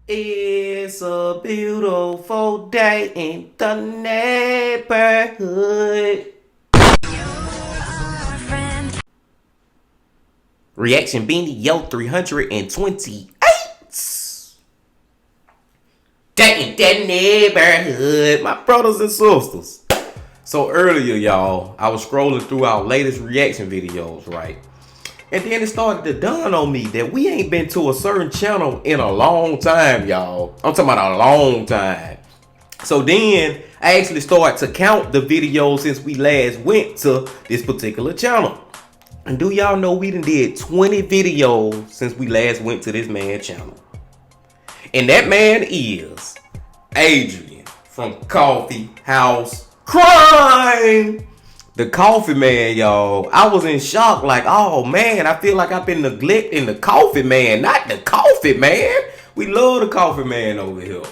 It's a beautiful day in the neighborhood. Reaction Beanie Yo 328. Day in the neighborhood, my brothers and sisters. So earlier, y'all, I was scrolling through our latest reaction videos, right? And then it started to dawn on me that we ain't been to a certain channel in a long time, y'all. I'm talking about a long time. So then I actually started to count the videos since we last went to this particular channel. And do y'all know we done did 20 videos since we last went to this man's channel. And that man is Adrian from Coffeehouse Crime. The coffee man, y'all. I was in shock, like, oh man, I feel like I've been neglecting the coffee man, not the coffee man. We love the coffee man over here.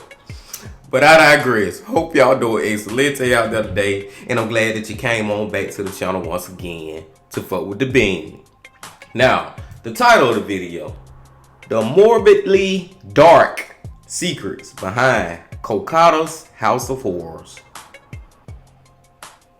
But I digress. Hope y'all doing excellent out there today. And I'm glad that you came on back to the channel once again to fuck with the bean. Now, the title of the video, The Morbidly Dark Secrets Behind Kolkata's House of Horrors.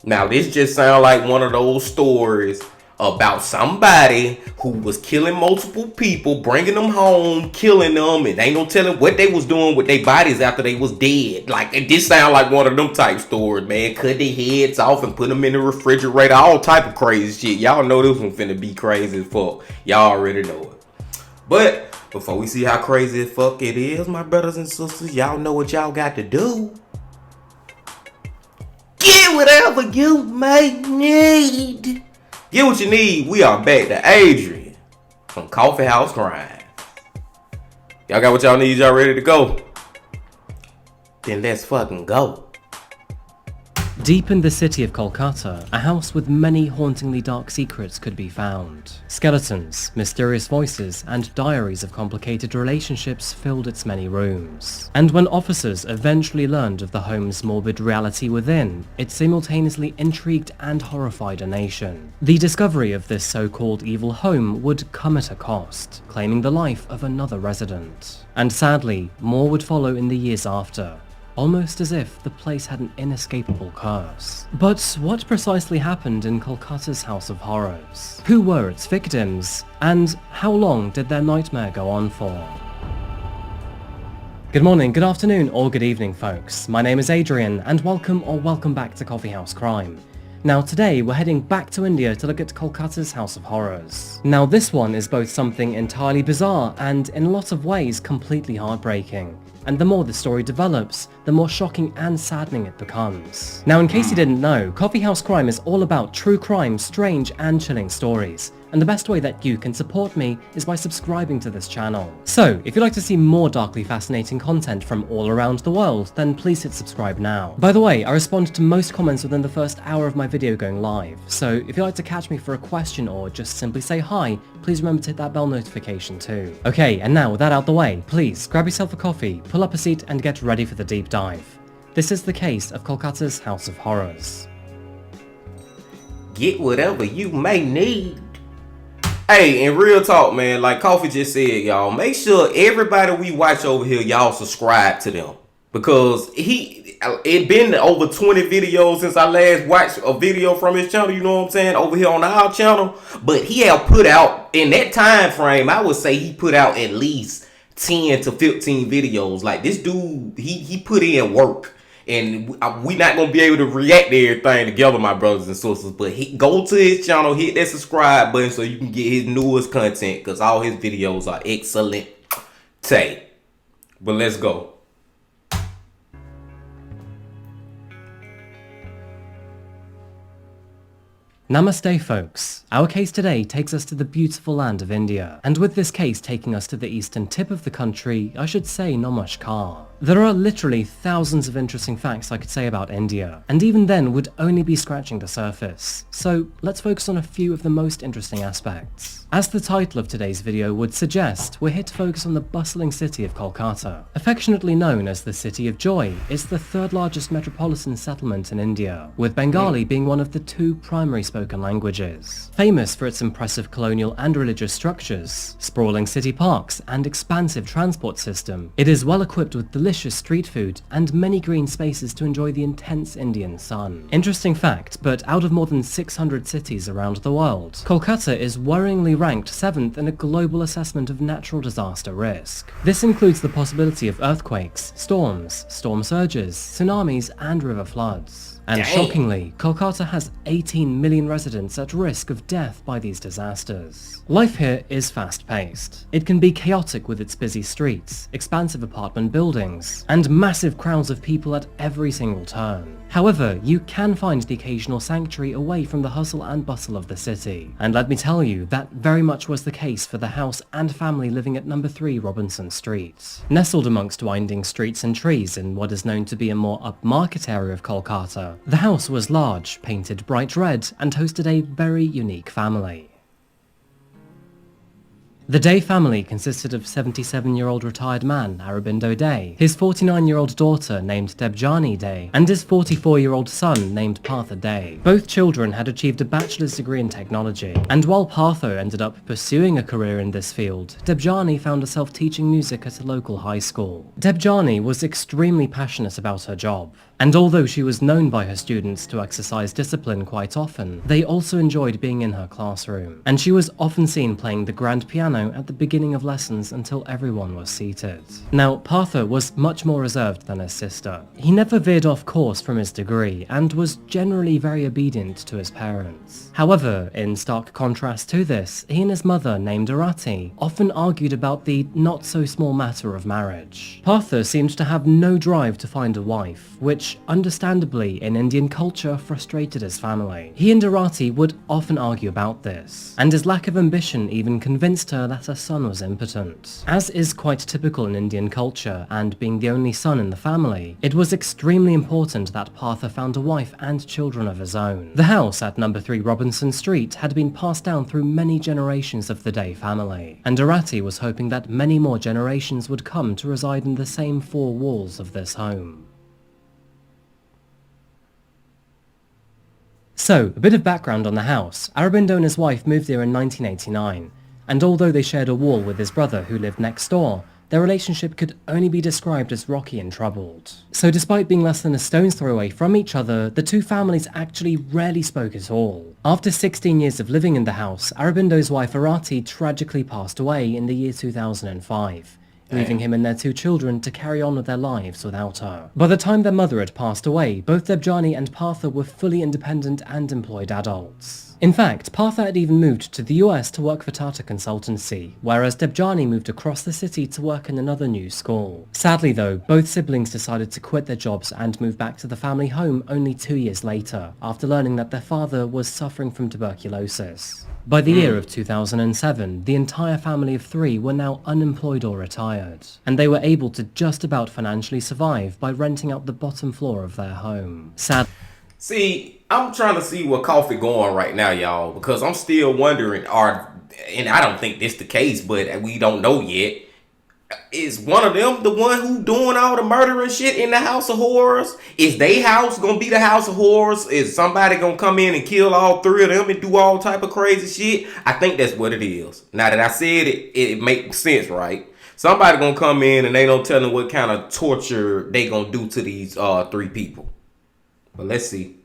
Now, this just sounds like one of those stories about somebody who was killing multiple people, bringing them home, killing them, and ain't no telling what they was doing with their bodies after they was dead. Like, it just sound like one of them type stories, man. Cut their heads off and put them in the refrigerator, all type of crazy shit. Y'all know this one finna be crazy as fuck. Y'all already know it. But before we see how crazy as fuck it is, my brothers and sisters, y'all know what y'all got to do. Get whatever you may need. Get what you need. We are back to Adrian from Coffeehouse Crime. Y'all got what y'all need? Y'all ready to go? Then let's fucking go. Deep in the city of Kolkata, a house with many hauntingly dark secrets could be found. Skeletons, mysterious voices, and diaries of complicated relationships filled its many rooms. And when officers eventually learned of the home's morbid reality within, it simultaneously intrigued and horrified a nation. The discovery of this so-called evil home would come at a cost, claiming the life of another resident. And sadly, more would follow in the years after. Almost as if the place had an inescapable curse. But what precisely happened in Kolkata's House of Horrors? Who were its victims? And how long did their nightmare go on for? Good morning, good afternoon, or good evening, folks. My name is Adrian, and welcome back to Coffeehouse Crime. Now today, we're heading back to India to look at Kolkata's House of Horrors. Now this one is both something entirely bizarre and in lots of ways completely heartbreaking. And the more the story develops, the more shocking and saddening it becomes. Now in case you didn't know, Coffeehouse Crime is all about true crime, strange and chilling stories. And the best way that you can support me is by subscribing to this channel. So, if you'd like to see more darkly fascinating content from all around the world, then please hit subscribe now. By the way, I respond to most comments within the first hour of my video going live, so if you'd like to catch me for a question or just simply say hi, please remember to hit that bell notification too. Okay, and now with that out the way, please grab yourself a coffee, pull up a seat and get ready for the deep dive. This is the case of Kolkata's House of Horrors. Get whatever you may need. Hey, in real talk, man, like Coffee just said, y'all, make sure everybody we watch over here, y'all subscribe to them. Because it been over 20 videos since I last watched a video from his channel, you know what I'm saying, over here on our channel. But he have put out, in that time frame, I would say he put out at least 10 to 15 videos. Like, this dude, he put in work. And we not going to be able to react to everything together, my brothers and sisters. But go to his channel, hit that subscribe button so you can get his newest content. Because all his videos are excellent. But let's go. Namaste folks, our case today takes us to the beautiful land of India, and with this case taking us to the eastern tip of the country, I should say Namaskar. There are literally thousands of interesting facts I could say about India, and even then would only be scratching the surface. So let's focus on a few of the most interesting aspects. As the title of today's video would suggest, we're here to focus on the bustling city of Kolkata. Affectionately known as the City of Joy, it's the third largest metropolitan settlement in India, with Bengali being one of the two primary spoken languages. Famous for its impressive colonial and religious structures, sprawling city parks, and expansive transport system, it is well equipped with delicious street food and many green spaces to enjoy the intense Indian sun. Interesting fact, but out of more than 600 cities around the world, Kolkata is worryingly ranked 7th in a global assessment of natural disaster risk. This includes the possibility of earthquakes, storms, storm surges, tsunamis, and river floods. And shockingly, Kolkata has 18 million residents at risk of death by these disasters. Life here is fast-paced. It can be chaotic with its busy streets, expansive apartment buildings, and massive crowds of people at every single turn. However, you can find the occasional sanctuary away from the hustle and bustle of the city. And let me tell you, that very much was the case for the house and family living at number 3 Robinson Street. Nestled amongst winding streets and trees in what is known to be a more upmarket area of Kolkata, the house was large, painted bright red, and hosted a very unique family. The Day family consisted of 77-year-old retired man Arabindo Day, his 49-year-old daughter named Debjani Day, and his 44-year-old son named Partha Day. Both children had achieved a bachelor's degree in technology, and while Partha ended up pursuing a career in this field, Debjani found herself teaching music at a local high school. Debjani was extremely passionate about her job, and although she was known by her students to exercise discipline quite often, they also enjoyed being in her classroom, and she was often seen playing the grand piano at the beginning of lessons until everyone was seated. Now, Partha was much more reserved than his sister. He never veered off course from his degree, and was generally very obedient to his parents. However, in stark contrast to this, he and his mother, named Arati, often argued about the not-so-small matter of marriage. Partha seemed to have no drive to find a wife, which, understandably, in Indian culture, frustrated his family. He and Arati would often argue about this, and his lack of ambition even convinced her that her son was impotent. As is quite typical in Indian culture, and being the only son in the family, it was extremely important that Partha found a wife and children of his own. The house at number 3 Robinson Street had been passed down through many generations of the Day family, and Arati was hoping that many more generations would come to reside in the same 4 walls of this home. So, a bit of background on the house. Arabindo and his wife moved here in 1989, and although they shared a wall with his brother who lived next door, their relationship could only be described as rocky and troubled. So despite being less than a stone's throw away from each other, the two families actually rarely spoke at all. After 16 years of living in the house, Arabindo's wife Arati tragically passed away in the year 2005. Leaving him and their 2 children to carry on with their lives without her. By the time their mother had passed away, both Debjani and Partha were fully independent and employed adults. In fact, Partha had even moved to the US to work for Tata Consultancy, whereas Debjani moved across the city to work in another new school. Sadly though, both siblings decided to quit their jobs and move back to the family home only 2 years later, after learning that their father was suffering from tuberculosis. By the year of 2007, the entire family of 3 were now unemployed or retired, and they were able to just about financially survive by renting out the bottom floor of their home. See, I'm trying to see where Coffee going right now, y'all, because I'm still wondering, and I don't think this the case, but we don't know yet, is one of them the one who doing all the murdering shit in the House of Horrors? Is they house gonna be the House of Horrors? Is somebody gonna come in and kill all 3 of them and do all type of crazy shit? I think that's what it is. Now that I said it, it makes sense, right? Somebody gonna come in and they don't tell them what kind of torture they gonna do to these 3 people. But let's see.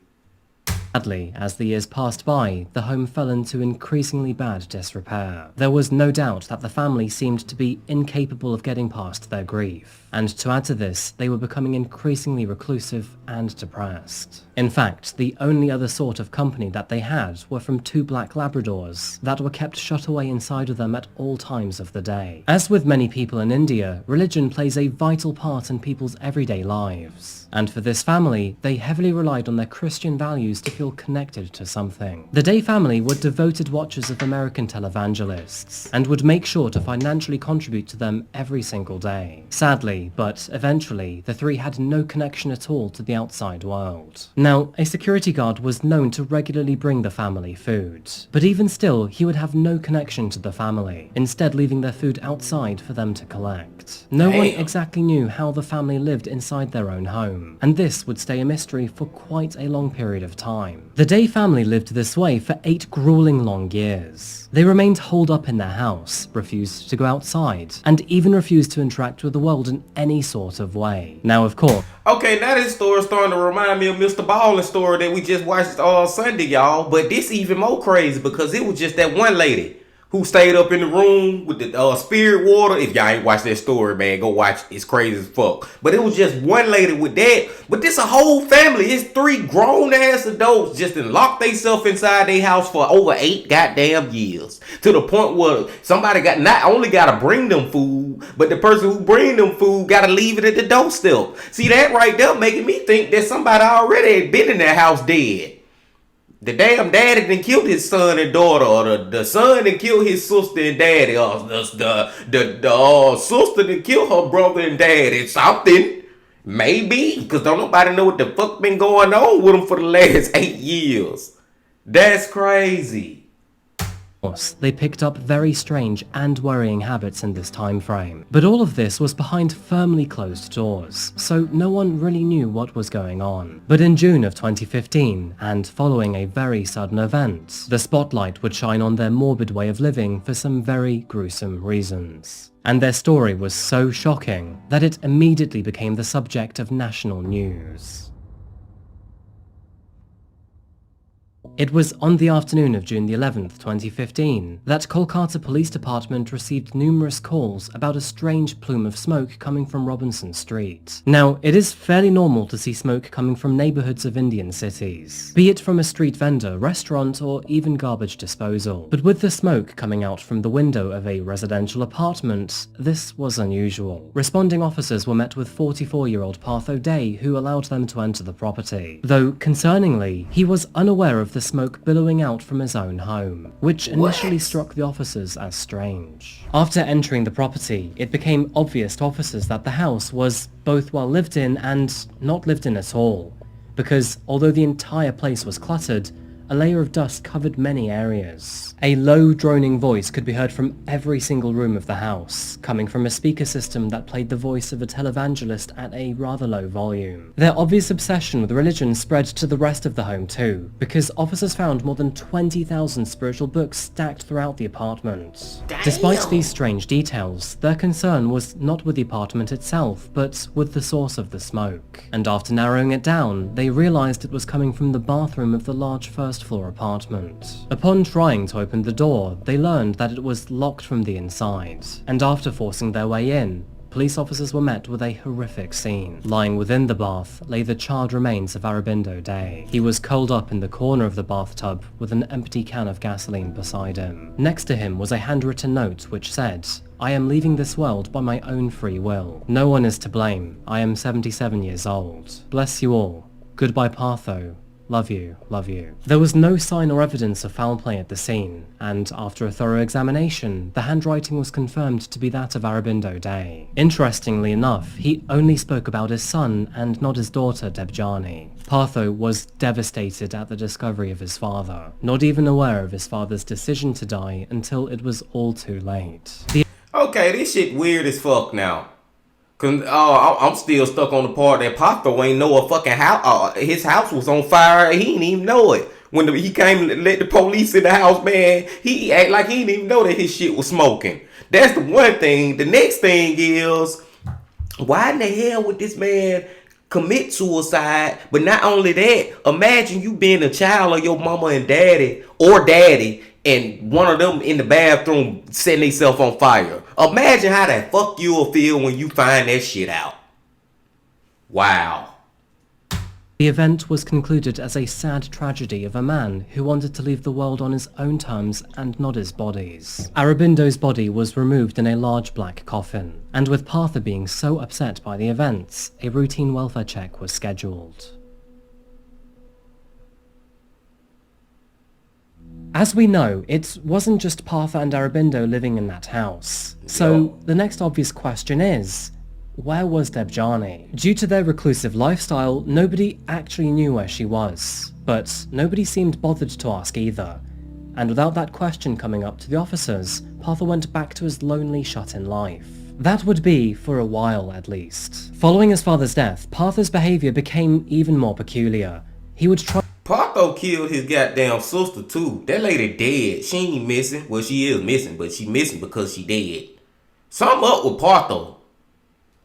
Sadly, as the years passed by, the home fell into increasingly bad disrepair. There was no doubt that the family seemed to be incapable of getting past their grief, and to add to this, they were becoming increasingly reclusive and depressed. In fact, the only other sort of company that they had were from 2 black Labradors that were kept shut away inside of them at all times of the day. As with many people in India, religion plays a vital part in people's everyday lives, and for this family, they heavily relied on their Christian values to feel connected to something. The Day family were devoted watchers of American televangelists and would make sure to financially contribute to them every single day. Sadly, but eventually, the three had no connection at all to the outside world. Now, a security guard was known to regularly bring the family food, but even still, he would have no connection to the family, instead leaving their food outside for them to collect. No one exactly knew how the family lived inside their own home, and this would stay a mystery for quite a long period of time. The Day family lived this way for 8 grueling long years. They remained holed up in their house, refused to go outside, and even refused to interact with the world in any sort of way. Now, of course... Okay, now this story is starting to remind me of Mr. Ballin' story that we just watched Sunday, y'all. But this even more crazy because it was just that one lady who stayed up in the room with the spirit water. If y'all ain't watched that story, man, go watch it. It's crazy as fuck. But it was just one lady with that. But this a whole family. It's 3 grown-ass adults just locked themselves inside their house for over 8 goddamn years. To the point where somebody not only got to bring them food, but the person who bring them food got to leave it at the doorstep. See, that right there making me think that somebody already had been in that house dead. The damn daddy done killed his son and daughter, or the son done killed his sister and daddy, or the sister done killed her brother and daddy. Something. Maybe. Because don't nobody know what the fuck been going on with them for the last 8 years. That's crazy. They picked up very strange and worrying habits in this time frame. But all of this was behind firmly closed doors, so no one really knew what was going on. But in June of 2015, and following a very sudden event, the spotlight would shine on their morbid way of living for some very gruesome reasons. And their story was so shocking that it immediately became the subject of national news. It was on the afternoon of June the 11th, 2015, that Kolkata Police Department received numerous calls about a strange plume of smoke coming from Robinson Street. Now, it is fairly normal to see smoke coming from neighborhoods of Indian cities, be it from a street vendor, restaurant, or even garbage disposal. But with the smoke coming out from the window of a residential apartment, this was unusual. Responding officers were met with 44-year-old Partho Day, who allowed them to enter the property. Though, concerningly, he was unaware of the smoke billowing out from his own home, which initially struck the officers as strange. After entering the property, it became obvious to officers that the house was both well lived in and not lived in at all, because although the entire place was cluttered, a layer of dust covered many areas. A low droning voice could be heard from every single room of the house, coming from a speaker system that played the voice of a televangelist at a rather low volume. Their obvious obsession with religion spread to the rest of the home too, because officers found more than 20,000 spiritual books stacked throughout the apartment. Damn. Despite these strange details, their concern was not with the apartment itself, but with the source of the smoke. And after narrowing it down, they realized it was coming from the bathroom of the large first-floor apartment. Upon trying to open the door, they learned that it was locked from the inside, and after forcing their way in, police officers were met with a horrific scene. Lying within the bath lay the charred remains of Arabindo Day. He was curled up in the corner of the bathtub with an empty can of gasoline beside him. Next to him was a handwritten note which said, "I am leaving this world by my own free will. No one is to blame. I am 77 years old. Bless you all. Goodbye, Partho. Love you, love you." There was no sign or evidence of foul play at the scene, and after a thorough examination, the handwriting was confirmed to be that of Arabindo Day. Interestingly enough, he only spoke about his son and not his daughter Debjani. Partho was devastated at the discovery of his father, not even aware of his father's decision to die until it was all too late. Okay, this shit weird as fuck now. Cause I'm still stuck on the part that Partho ain't know a fucking house. His house was on fire. He didn't even know it. When he came to let the police in the house, man, he act like he didn't even know that his shit was smoking. That's the one thing. The next thing is, why in the hell would this man commit suicide? But not only that, imagine you being a child of your mama and daddy, or daddy, and one of them in the bathroom setting themselves on fire. Imagine how the fuck you'll feel when you find that shit out. Wow. The event was concluded as a sad tragedy of a man who wanted to leave the world on his own terms and not his body's. Arabindo's body was removed in a large black coffin, and with Partho being so upset by the events, a routine welfare check was scheduled. As we know, it wasn't just Partha and Arabindo living in that house. So the next obvious question is, where was Debjani? Due to their reclusive lifestyle, nobody actually knew where she was, but nobody seemed bothered to ask either. And without that question coming up to the officers, Partha went back to his lonely shut-in life. That would be for a while at least. Following his father's death, Partha's behaviour became even more peculiar. He would try... Partha killed his goddamn sister too. That lady dead. She ain't missing. Well, she is missing, but she missing because she dead. Something up with Partha.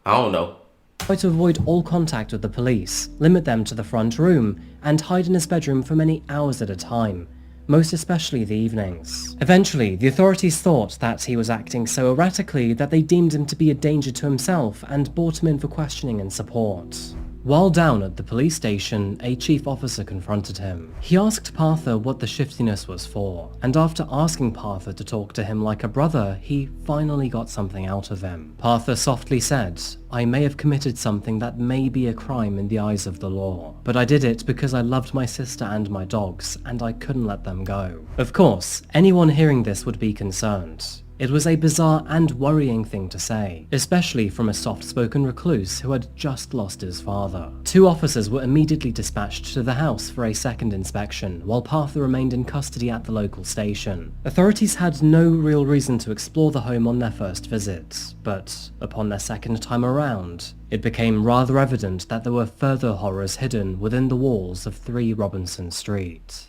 I don't know. Try to avoid all contact with the police, limit them to the front room, and hide in his bedroom for many hours at a time, most especially the evenings. Eventually, the authorities thought that he was acting so erratically that they deemed him to be a danger to himself and brought him in for questioning and support. While down at the police station, a chief officer confronted him. He asked Partha what the shiftiness was for, and after asking Partha to talk to him like a brother, he finally got something out of him. Partha softly said, "I may have committed something that may be a crime in the eyes of the law, but I did it because I loved my sister and my dogs, and I couldn't let them go." Of course, anyone hearing this would be concerned. It was a bizarre and worrying thing to say, especially from a soft-spoken recluse who had just lost his father. 2 officers were immediately dispatched to the house for a second inspection, while Partha remained in custody at the local station. Authorities had no real reason to explore the home on their first visit, but upon their second time around, it became rather evident that there were further horrors hidden within the walls of 3 Robinson Street.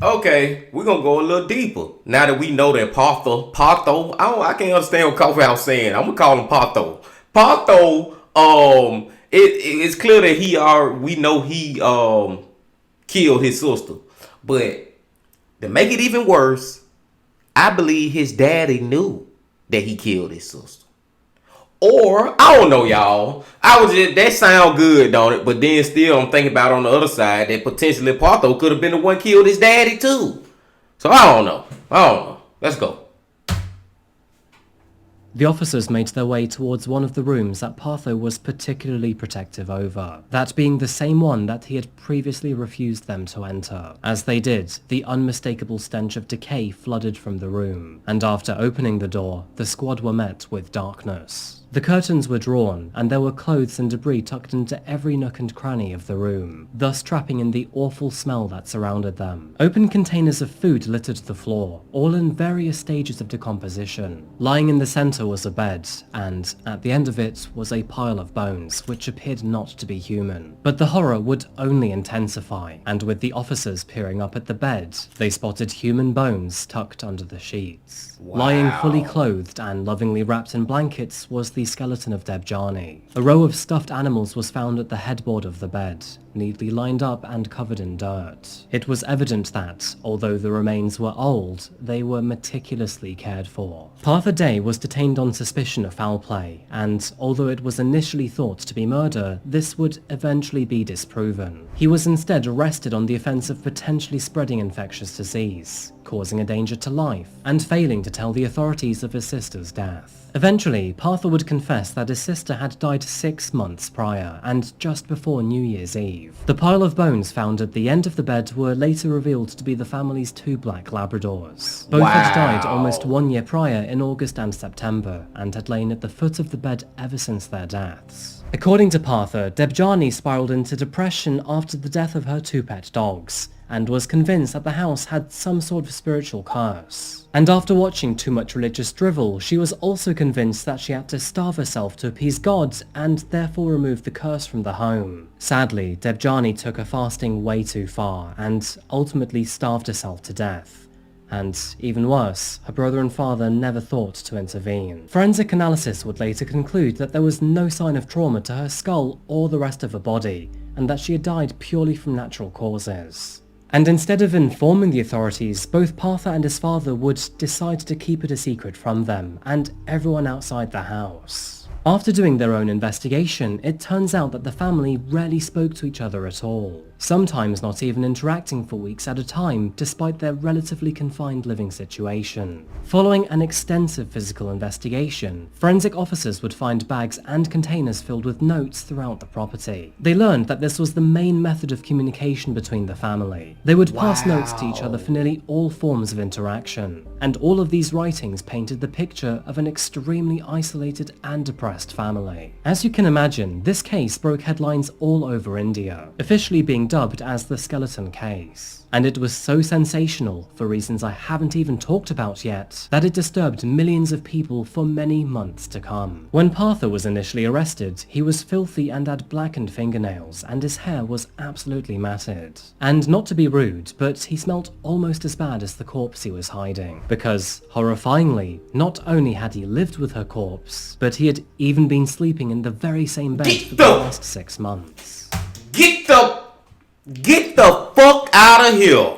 Okay, we're gonna go a little deeper. Now that we know that Partha, I can't understand what Coffeehouse saying. I'm gonna call him Partha. It's clear that we know he killed his sister. But to make it even worse, I believe his daddy knew that he killed his sister. Or, I don't know, y'all. That sound good, don't it? But then still, I'm thinking about on the other side that potentially Partha could have been the one killed his daddy too. So I don't know. Let's go. The officers made their way towards one of the rooms that Partha was particularly protective over, that being the same one that he had previously refused them to enter. As they did, the unmistakable stench of decay flooded from the room, and after opening the door, the squad were met with darkness. The curtains were drawn, and there were clothes and debris tucked into every nook and cranny of the room, thus trapping in the awful smell that surrounded them. Open containers of food littered the floor, all in various stages of decomposition. Lying in the center was a bed, and at the end of it was a pile of bones, which appeared not to be human. But the horror would only intensify, and with the officers peering up at the bed, they spotted human bones tucked under the sheets. Wow. Lying fully clothed and lovingly wrapped in blankets was the skeleton of Debjani. A row of stuffed animals was found at the headboard of the bed, neatly lined up and covered in dirt. It was evident that, although the remains were old, they were meticulously cared for. Partha Day was detained on suspicion of foul play, and although it was initially thought to be murder, this would eventually be disproven. He was instead arrested on the offence of potentially spreading infectious disease, causing a danger to life, and failing to tell the authorities of his sister's death. Eventually, Partha would confess that his sister had died 6 months prior, and just before New Year's Eve. The pile of bones found at the end of the bed were later revealed to be the family's 2 black Labradors. Both had died almost 1 year prior in August and September, and had lain at the foot of the bed ever since their deaths. According to Partha, Debjani spiraled into depression after the death of her 2 pet dogs, and was convinced that the house had some sort of spiritual curse. And after watching too much religious drivel, she was also convinced that she had to starve herself to appease God and therefore remove the curse from the home. Sadly, Debjani took her fasting way too far and ultimately starved herself to death. And even worse, her brother and father never thought to intervene. Forensic analysis would later conclude that there was no sign of trauma to her skull or the rest of her body, and that she had died purely from natural causes. And instead of informing the authorities, both Partha and his father would decide to keep it a secret from them and everyone outside the house. After doing their own investigation, it turns out that the family rarely spoke to each other at all. sometimes not even interacting for weeks at a time despite their relatively confined living situation. Following an extensive physical investigation, forensic officers would find bags and containers filled with notes throughout the property. They learned that this was the main method of communication between the family. They would pass notes to each other for nearly all forms of interaction, and all of these writings painted the picture of an extremely isolated and depressed family. As you can imagine, this case broke headlines all over India, officially being dubbed as the skeleton case. And it was so sensational, for reasons I haven't even talked about yet, that it disturbed millions of people for many months to come. When Partha was initially arrested, he was filthy and had blackened fingernails, and his hair was absolutely matted. And not to be rude, but he smelt almost as bad as the corpse he was hiding. Because, horrifyingly, not only had he lived with her corpse, but he had even been sleeping in the very same bed for the last 6 months. Get the fuck out of here.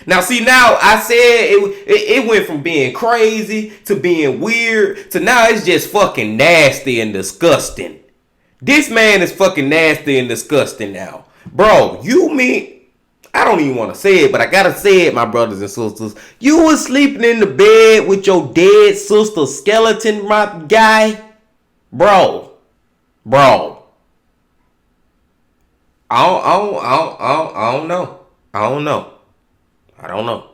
Now see, now I said it went from being crazy to being weird to now it's just fucking nasty and disgusting. This man is fucking nasty and disgusting now. Bro, you mean, I don't even want to say it, but I gotta say it, my brothers and sisters. You was sleeping in the bed with your dead sister skeleton, my guy. Bro. I don't know.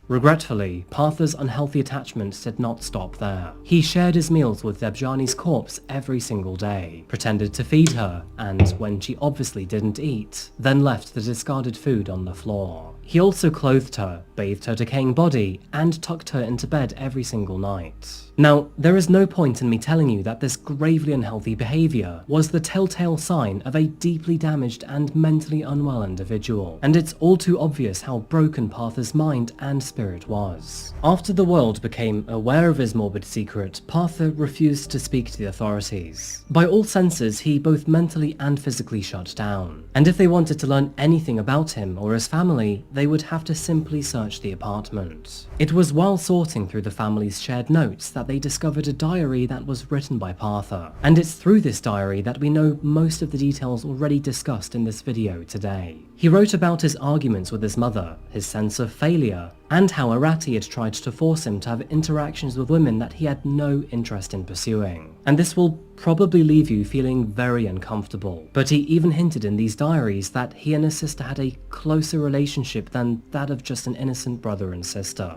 Regretfully, Partha's unhealthy attachment did not stop there. He shared his meals with Debjani's corpse every single day, pretended to feed her, and when she obviously didn't eat, then left the discarded food on the floor. He also clothed her, bathed her decaying body, and tucked her into bed every single night. Now, there is no point in me telling you that this gravely unhealthy behaviour was the telltale sign of a deeply damaged and mentally unwell individual, and it's all too obvious how broken Partha's mind and spirit was. After the world became aware of his morbid secret, Partha refused to speak to the authorities. By all senses, he both mentally and physically shut down, and if they wanted to learn anything about him or his family, they would have to simply search the apartment. It was while sorting through the family's shared notes that they discovered a diary that was written by Partha, and it's through this diary that we know most of the details already discussed in this video today. He wrote about his arguments with his mother, his sense of failure, and how Arati had tried to force him to have interactions with women that he had no interest in pursuing. And this will probably leave you feeling very uncomfortable, but he even hinted in these diaries that he and his sister had a closer relationship than that of just an innocent brother and sister.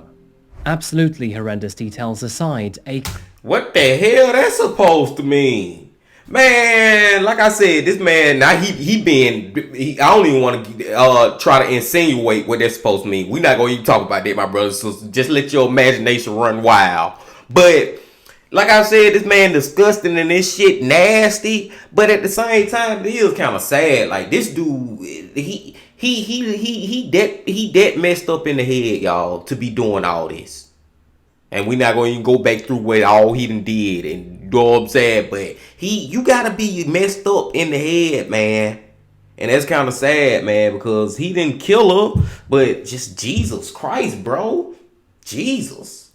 Absolutely horrendous details aside, What the hell that's supposed to mean? Man, like I said, this man, now I don't even want to try to insinuate what that's supposed to mean. We're not going to even talk about that, my brothers and sisters. Just let your imagination run wild. But, like I said, this man disgusting and this shit nasty. But at the same time, it is kind of sad. Like, this dude, he that messed up in the head, y'all, to be doing all this. And we're not going to even go back through what all he done did, and you know what I'm saying? But you gotta be messed up in the head, man. And that's kind of sad, man, because he didn't kill her, but just Jesus Christ, bro. Jesus.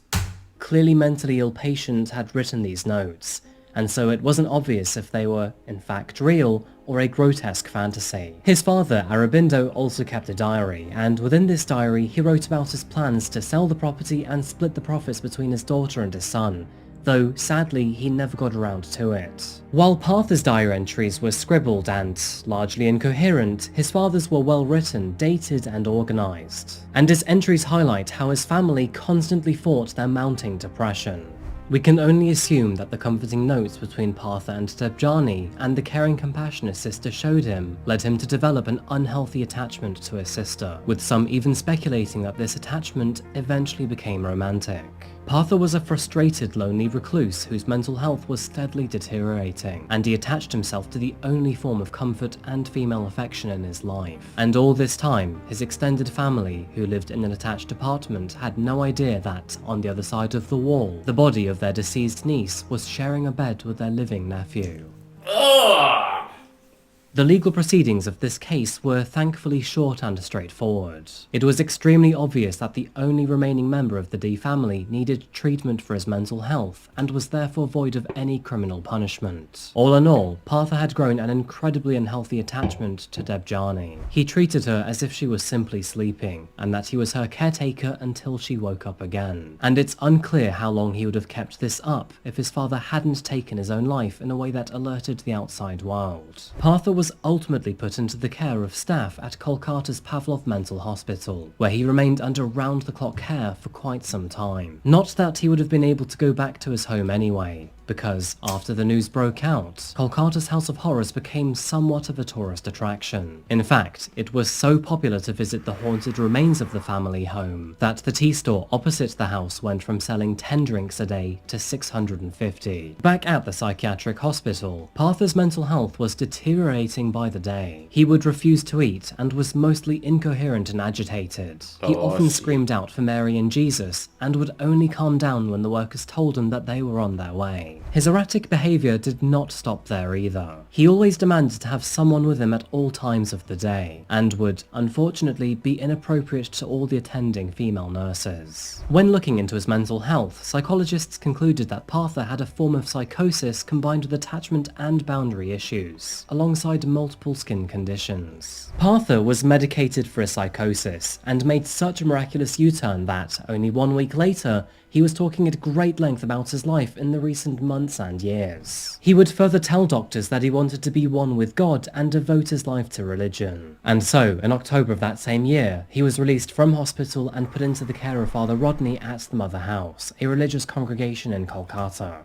Clearly mentally ill patient had written these notes, and so it wasn't obvious if they were, in fact, real or a grotesque fantasy. His father, Arabindo, also kept a diary, and within this diary he wrote about his plans to sell the property and split the profits between his daughter and his son, though sadly he never got around to it. While Partha's diary entries were scribbled and largely incoherent, his father's were well written, dated and organised, and his entries highlight how his family constantly fought their mounting depression. We can only assume that the comforting notes between Partha and Debjani and the caring compassion his sister showed him led him to develop an unhealthy attachment to his sister, with some even speculating that this attachment eventually became romantic. Partha was a frustrated, lonely recluse whose mental health was steadily deteriorating, and he attached himself to the only form of comfort and female affection in his life. And all this time, his extended family, who lived in an attached apartment, had no idea that, on the other side of the wall, the body of their deceased niece was sharing a bed with their living nephew. Ugh. The legal proceedings of this case were thankfully short and straightforward. It was extremely obvious that the only remaining member of the D family needed treatment for his mental health and was therefore void of any criminal punishment. All in all, Partha had grown an incredibly unhealthy attachment to Debjani. He treated her as if she was simply sleeping, and that he was her caretaker until she woke up again. And it's unclear how long he would have kept this up if his father hadn't taken his own life in a way that alerted the outside world. Partha was ultimately put into the care of staff at Kolkata's Pavlov Mental Hospital, where he remained under round-the-clock care for quite some time. Not that he would have been able to go back to his home anyway, because after the news broke out, Kolkata's House of Horrors became somewhat of a tourist attraction. In fact, it was so popular to visit the haunted remains of the family home that the tea store opposite the house went from selling 10 drinks a day to 650. Back at the psychiatric hospital, Partha's mental health was deteriorating by the day. He would refuse to eat and was mostly incoherent and agitated. He often screamed out for Mary and Jesus and would only calm down when the workers told him that they were on their way. His erratic behaviour did not stop there either. He always demanded to have someone with him at all times of the day, and would, unfortunately, be inappropriate to all the attending female nurses. When looking into his mental health, psychologists concluded that Partha had a form of psychosis combined with attachment and boundary issues, alongside multiple skin conditions. Partha was medicated for his psychosis, and made such a miraculous U-turn that, only 1 week later, he was talking at great length about his life in the recent months and years. He would further tell doctors that he wanted to be one with God and devote his life to religion. And so, in October of that same year, he was released from hospital and put into the care of Father Rodney at the Mother House, a religious congregation in Kolkata.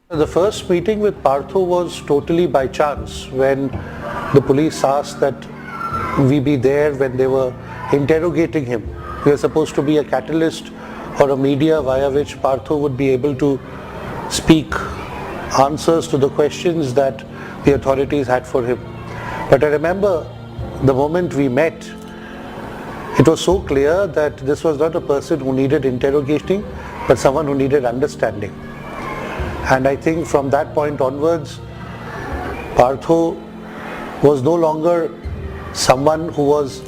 The first meeting with Partho was totally by chance when the police asked that we be there when they were interrogating him. We were supposed to be a catalyst or a media via which Partho would be able to speak answers to the questions that the authorities had for him. But I remember the moment we met, it was so clear that this was not a person who needed interrogating, but someone who needed understanding. And I think from that point onwards, Partho was no longer someone who was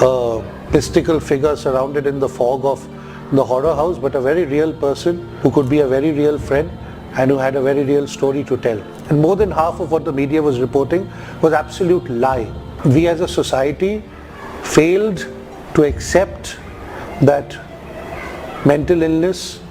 a mystical figure surrounded in the fog of the horror house, but a very real person who could be a very real friend and who had a very real story to tell. And more than half of what the media was reporting was absolute lie. We as a society failed to accept that mental illness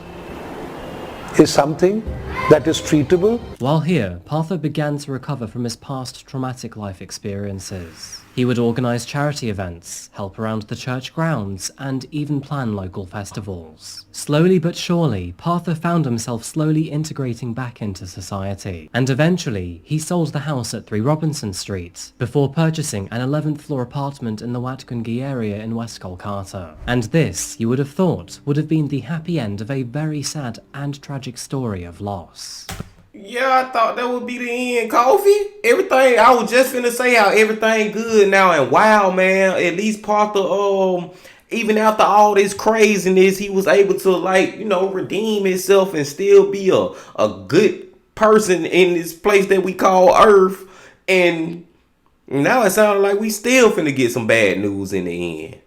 is something that is treatable. While here, Partha began to recover from his past traumatic life experiences. He would organise charity events, help around the church grounds, and even plan local festivals. Slowly but surely, Partha found himself slowly integrating back into society, and eventually, he sold the house at 3 Robinson Street, before purchasing an 11th floor apartment in the Watgungi area in West Kolkata. And this, you would have thought, would have been the happy end of a very sad and tragic story of loss. Yeah, I thought that would be the end, Coffee. Everything, I was just finna say how everything good now, and wow, man, at least Partha, even after all this craziness, he was able to, like, you know, redeem himself and still be a good person in this place that we call Earth. And now it sounded like we still finna get some bad news in the end.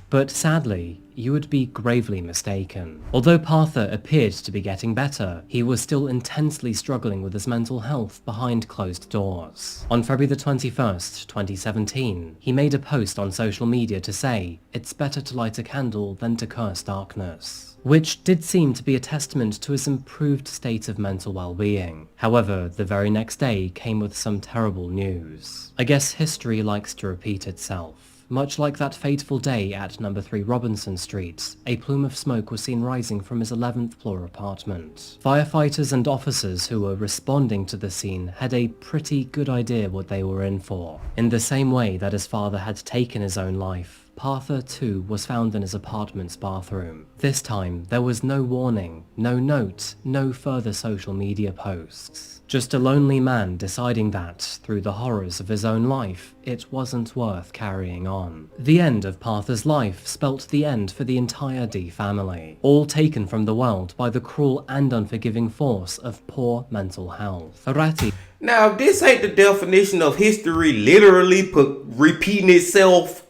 But sadly, you would be gravely mistaken. Although Partha appeared to be getting better, he was still intensely struggling with his mental health behind closed doors. On February the 21st, 2017, he made a post on social media to say, "It's better to light a candle than to curse darkness," which did seem to be a testament to his improved state of mental well-being. However, the very next day came with some terrible news. I guess history likes to repeat itself. Much like that fateful day at number 3 Robinson Street, a plume of smoke was seen rising from his 11th floor apartment. Firefighters and officers who were responding to the scene had a pretty good idea what they were in for. In the same way that his father had taken his own life, Partha too was found in his apartment's bathroom. This time, there was no warning, no note, no further social media posts. Just a lonely man deciding that, through the horrors of his own life, it wasn't worth carrying on. The end of Partha's life spelt the end for the entire D family, all taken from the world by the cruel and unforgiving force of poor mental health. Rati. Now, this ain't the definition of history literally repeating itself.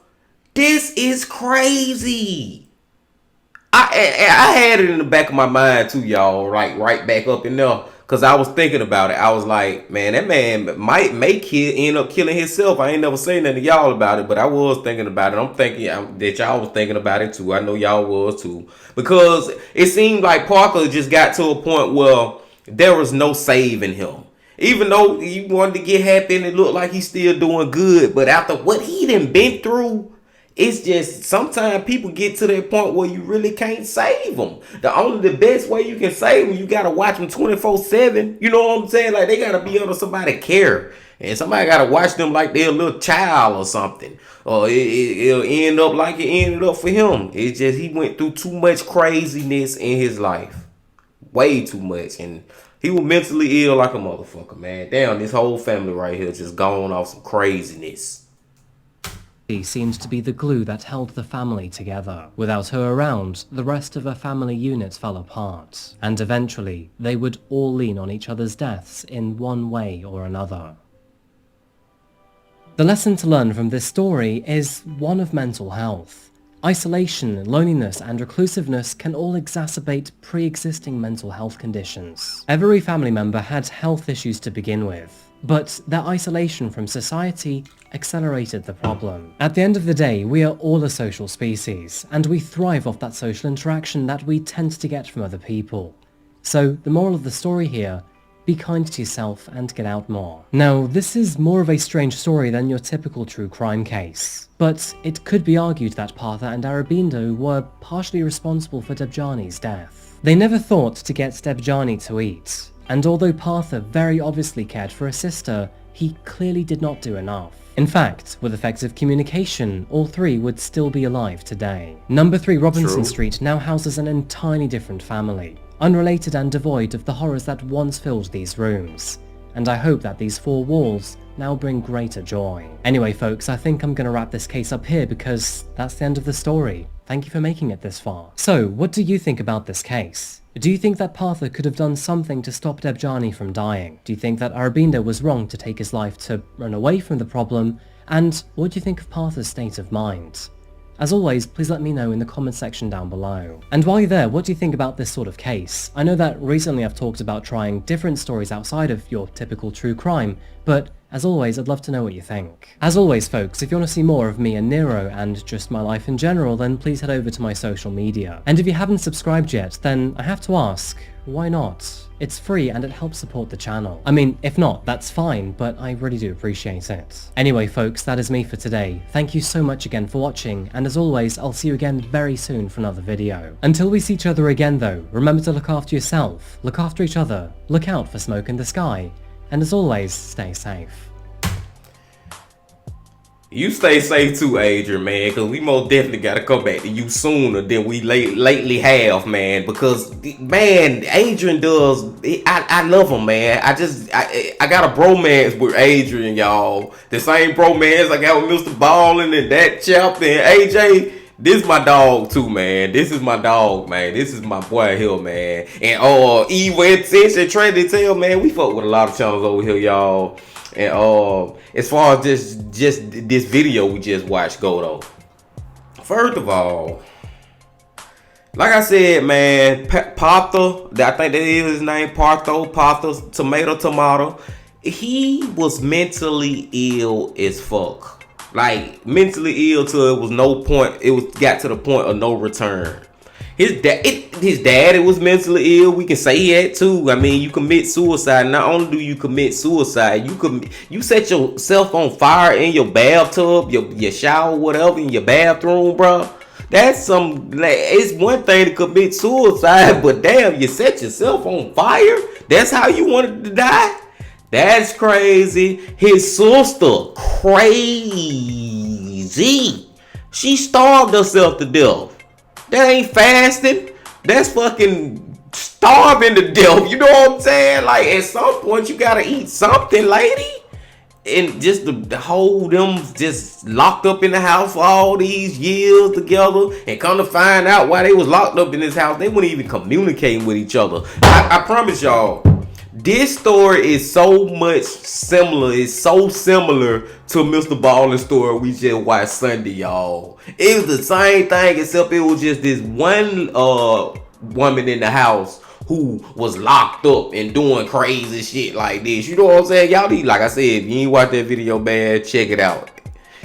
This is crazy. I had it in the back of my mind too, y'all, right back up in there. Because I was thinking about it. I was like, man, that man may end up killing himself. I ain't never saying nothing to y'all about it, but I was thinking about it. I'm thinking that y'all was thinking about it too. I know y'all was too. Because it seemed like Parker just got to a point where there was no saving him. Even though he wanted to get happy and it looked like he's still doing good. But after what he done been through, it's just sometimes people get to that point where you really can't save them. The best way you can save them, you gotta watch them 24/7. You know what I'm saying? Like, they gotta be under somebody's care, and somebody gotta watch them like they're a little child or something. Or it'll end up like it ended up for him. It's just he went through too much craziness in his life, way too much, and he was mentally ill like a motherfucker, man. Damn, this whole family right here just gone off some craziness. Seemed to be the glue that held the family together. Without her around, the rest of her family unit fell apart, and eventually they would all lean on each other's deaths in one way or another. The lesson to learn from this story is one of mental health. Isolation, loneliness and reclusiveness can all exacerbate pre-existing mental health conditions. Every family member had health issues to begin with, but their isolation from society accelerated the problem. At the end of the day, we are all a social species, and we thrive off that social interaction that we tend to get from other people. So the moral of the story here, be kind to yourself and get out more. Now, this is more of a strange story than your typical true crime case, but it could be argued that Partha and Aurobindo were partially responsible for Debjani's death. They never thought to get Debjani to eat, and although Partha very obviously cared for his sister, he clearly did not do enough. In fact, with effective communication, all three would still be alive today. Number 3 Robinson Street now houses an entirely different family, unrelated and devoid of the horrors that once filled these rooms. And I hope that these 4 walls now bring greater joy. Anyway folks, I think I'm gonna wrap this case up here because that's the end of the story. Thank you for making it this far. So, what do you think about this case? Do you think that Partha could have done something to stop Debjani from dying? Do you think that Aurobindo was wrong to take his life to run away from the problem? And what do you think of Partha's state of mind? As always, please let me know in the comment section down below. And while you're there, what do you think about this sort of case? I know that recently I've talked about trying different stories outside of your typical true crime, but as always, I'd love to know what you think. As always folks, if you want to see more of me and Nero and just my life in general, then please head over to my social media. And if you haven't subscribed yet, then I have to ask, why not? It's free and it helps support the channel. I mean, if not, that's fine, but I really do appreciate it. Anyway folks, that is me for today. Thank you so much again for watching, and as always, I'll see you again very soon for another video. Until we see each other again though, remember to look after yourself, look after each other, look out for smoke in the sky, and as always, stay safe. You stay safe too, Adrian, man, because we most definitely got to come back to you sooner than we lately have, man, because, man, Adrian does, I love him, man. I got a bromance with Adrian, y'all. The same bromance I got with Mr. Ballin and that chap and AJ. This is my dog too, man. This is my dog, man. This is my boy here, man. And Evil Intention, Trinity Tale, man, we fuck with a lot of channels over here, y'all. And as far as just this video we just watched go though, first of all, like I said, man, Partha, I think that is his name, Partha, tomato. He was mentally ill as fuck. Like mentally ill till it was no point. It got to the point of no return. His dad was mentally ill. We can say that too. I mean, you commit suicide. Not only do you commit suicide, you set yourself on fire in your bathtub, your shower, whatever, in your bathroom, bro. That's it's one thing to commit suicide, but damn, you set yourself on fire. That's how you wanted to die. That's crazy. His sister, crazy. She starved herself to death. That ain't fasting. That's fucking starving to death. You know what I'm saying? Like, at some point, you gotta eat something, lady. And just the whole them just locked up in the house for all these years together, and come to find out why they was locked up in this house, they weren't even communicating with each other. I promise y'all, this story is so much similar. It's so similar to Mr. Ballin's story we just watched Sunday, y'all. It was the same thing, except it was just this one woman in the house who was locked up and doing crazy shit like this. You know what I'm saying? Y'all need, like I said, if you ain't watch that video, man, check it out.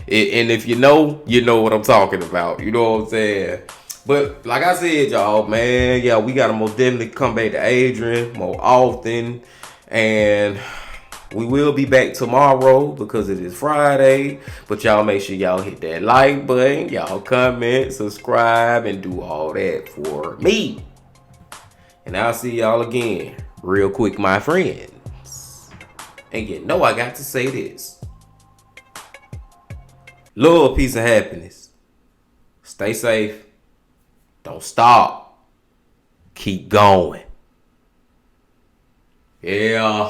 And if you know what I'm talking about. You know what I'm saying? But like I said, y'all, man, yeah, we gotta most definitely come back to Adrian more often. And we will be back tomorrow because it is Friday. But y'all make sure y'all hit that like button. Y'all comment, subscribe, and do all that for me. And I'll see y'all again real quick, my friends. And you know I got to say this. Love, peace, and happiness. Stay safe. Don't stop. Keep going. Yeah.